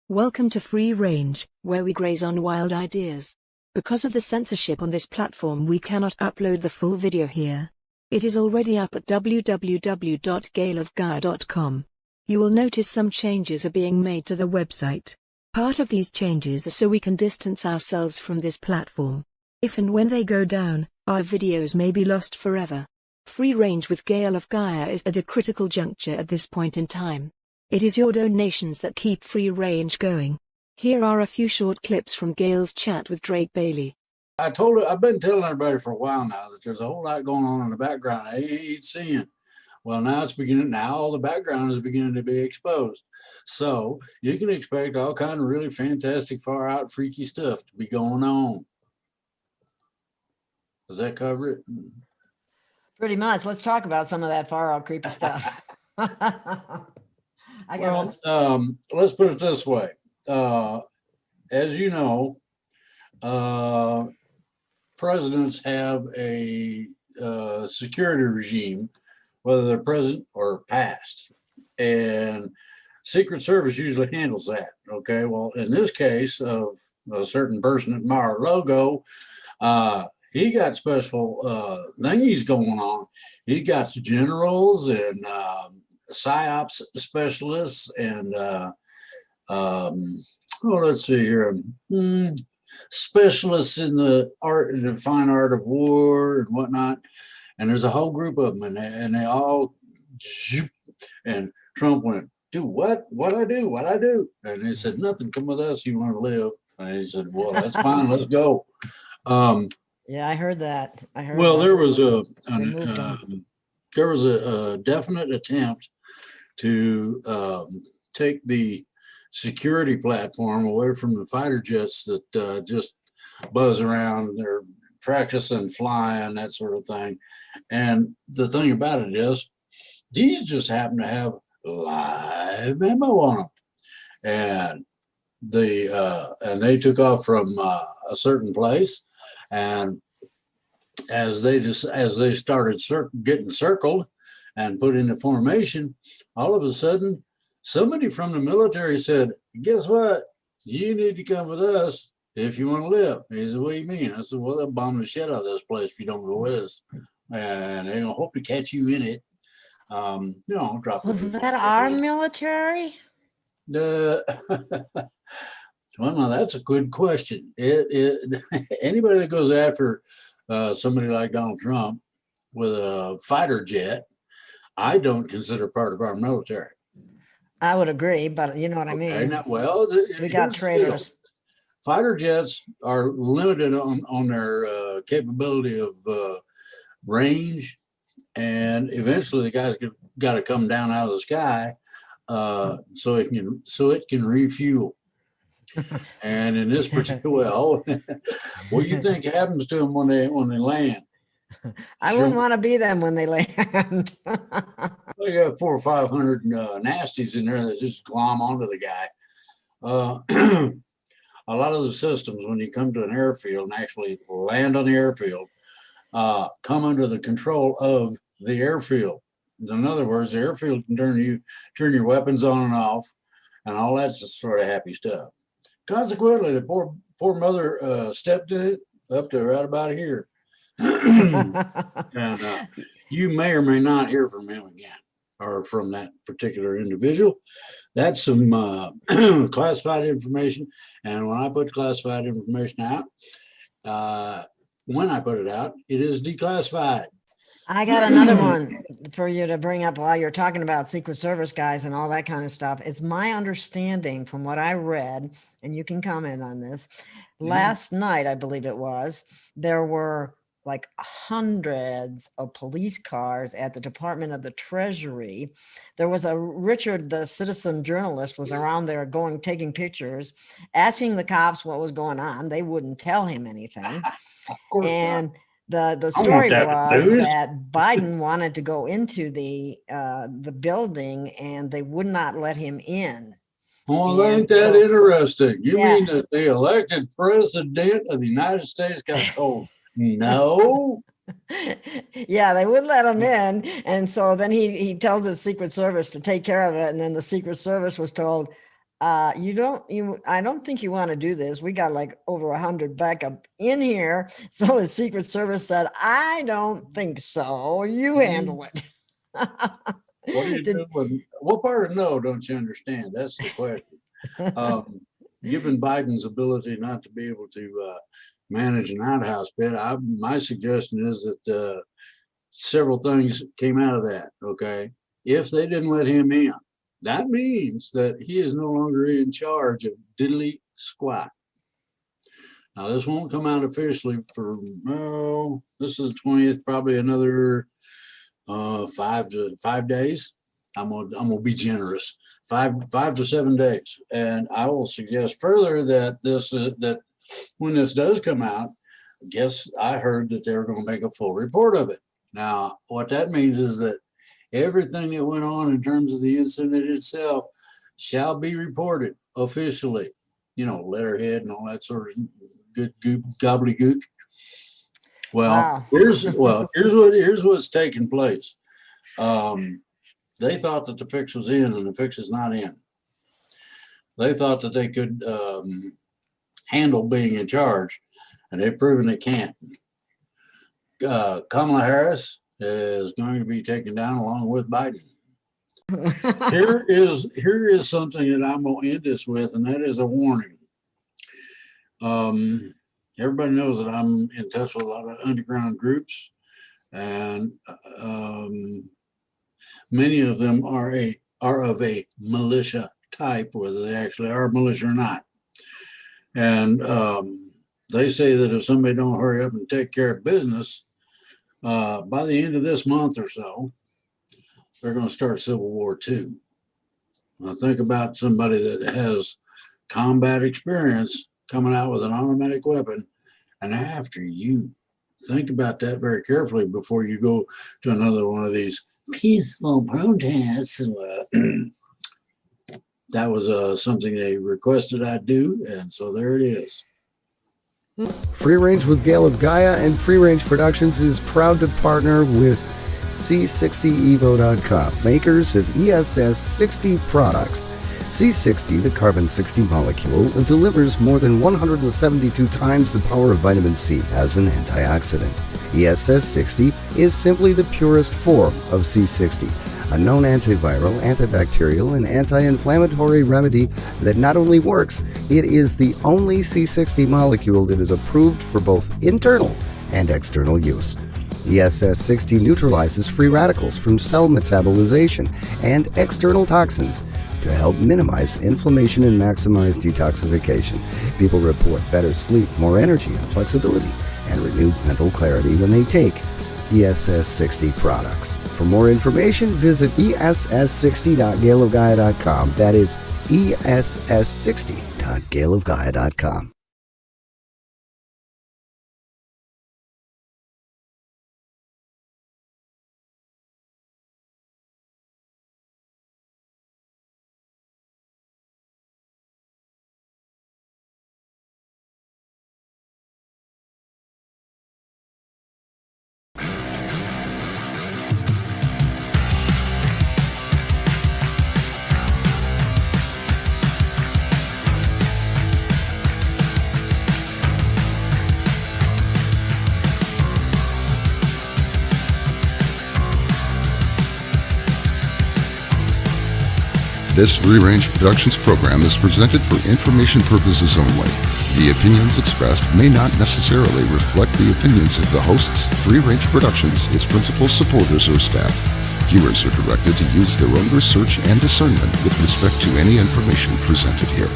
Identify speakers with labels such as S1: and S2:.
S1: Welcome to Free Range, where we graze on wild ideas. Because of the censorship on this platform, we cannot upload the full video here. It is already up at www.gailofgaia.com. You will notice some changes are being made to the website. Part of these changes are so we can distance ourselves from this platform. If and when they go down, our videos may be lost forever. Free Range with Gail of Gaia is at a critical juncture at this point in time. It is your donations that keep Free Range going. Here are a few short clips from Gail's chat with Drake Bailey.
S2: I've been telling everybody for a while now that there's a whole lot going on in the background I ain't seeing. Well, now all the background is beginning to be exposed. So you can expect all kind of really fantastic, far out, freaky stuff to be going on. Does that cover it?
S3: Pretty much. Let's talk about some of that far out creepy stuff.
S2: Let's put it this way. As you know, presidents have a security regime, whether they're present or past, and Secret Service usually handles that. Okay, well, in this case of a certain person at Mar-a-Lago, he got special thingies going on. He got generals and PSYOPs specialists and let's see here, specialists in the fine art of war and whatnot. And there's a whole group of them, and they all, and Trump went, "Do what? What I do? What I do?" And they said, "Nothing. Come with us. You want to live?" And he said, "Well, that's fine. Let's go."
S3: Yeah, I heard that.
S2: Well, there was a definite attempt to take the security platform away from the fighter jets that just buzz around. They're practicing flying, that sort of thing. And the thing about it is, these just happen to have live ammo on them, and they took off from a certain place, and as they started getting circled and put into formation, all of a sudden somebody from the military said, "Guess what? You need to come with us if you want to live." He said, "What do you mean?" I said, "Well, they'll bomb the shit out of this place if you don't go with us, and they're gonna hope to catch you in it." Drop.
S3: Was that our military?
S2: Well, now that's a good question. Anybody that goes after somebody like Donald Trump with a fighter jet, I don't consider part of our military.
S3: I would agree, but you know what I mean.
S2: We
S3: got traitors.
S2: Fighter jets are limited on their capability of range, and eventually the guys got to come down out of the sky so it can refuel. And in this particular, what do you think happens to them when they land?
S3: I wouldn't want to be them when they land.
S2: They got 400 or 500 nasties in there that just glom onto the guy. A lot of the systems, when you come to an airfield and actually land on the airfield, come under the control of the airfield. In other words, the airfield can turn your weapons on and off, and all that's just sort of happy stuff. Consequently, the poor mother stepped in it up to right about here. And you may or may not hear from him again, or from that particular individual. That's some classified information. And when I put classified information out, when I put it out, it is declassified.
S3: I got another one for you to bring up while you're talking about Secret Service guys and all that kind of stuff. It's my understanding from what I read, and you can comment on this. Last night, I believe it was, there were like hundreds of police cars at the Department of the Treasury. There was Richard, the citizen journalist, was around there taking pictures, asking the cops what was going on. They wouldn't tell him anything. And the story was that Biden wanted to go into the building and they would not let him in.
S2: Well, ain't that interesting? You mean that the elected president of the United States got told no?
S3: Yeah, they wouldn't let him in. And so then he tells his Secret Service to take care of it. And then the Secret Service was told, I don't think you want to do this. We got like over 100 backup in here. So the Secret Service said, I don't think so. You handle it.
S2: What are you doing? What part of no don't you understand? That's the question. Given Biden's ability not to be able to manage an outhouse bid, my suggestion is that several things came out of that. Okay, if they didn't let him in, that means that he is no longer in charge of diddly squat. Now, this won't come out officially for, this is the 20th, probably another 5 days. I'm gonna be generous. 5 to 7 days. And I will suggest further that that when this does come out, I heard that they were going to make a full report of it. Now, what that means is that everything that went on in terms of the incident itself shall be reported officially, letterhead and all that sort of good gobbledygook. Well, wow. here's what's taking place. They thought that the fix was in, and the fix is not in. They thought that they could handle being in charge, and they've proven they can't. Kamala Harris is going to be taken down along with Biden. Here is something that I'm going to end this with, and that is a warning. Everybody knows that I'm in touch with a lot of underground groups, and many of them are of a militia type, whether they actually are militia or not. And they say that if somebody don't hurry up and take care of business, by the end of this month or so, they're going to start Civil War II. Now think about somebody that has combat experience coming out with an automatic weapon and after you. Think about that very carefully before you go to another one of these peaceful protests. That was something they requested I do, and so there it is.
S4: Free Range with Gail of Gaia and Free Range Productions is proud to partner with C60evo.com, makers of ESS60 products. C60, the carbon-60 molecule, delivers more than 172 times the power of vitamin C as an antioxidant. ESS60 is simply the purest form of C60, a known antiviral, antibacterial, and anti-inflammatory remedy that not only works, it is the only C60 molecule that is approved for both internal and external use. ESS60 neutralizes free radicals from cell metabolization and external toxins to help minimize inflammation and maximize detoxification. People report better sleep, more energy and flexibility, and renewed mental clarity when they take ESS60 products. For more information, visit ess60.gailofgaia.com. That is ess60.gailofgaia.com.
S5: This Free Range Productions program is presented for information purposes only. The opinions expressed may not necessarily reflect the opinions of the hosts, Free Range Productions, its principal supporters, or staff. Viewers are directed to use their own research and discernment with respect to any information presented here.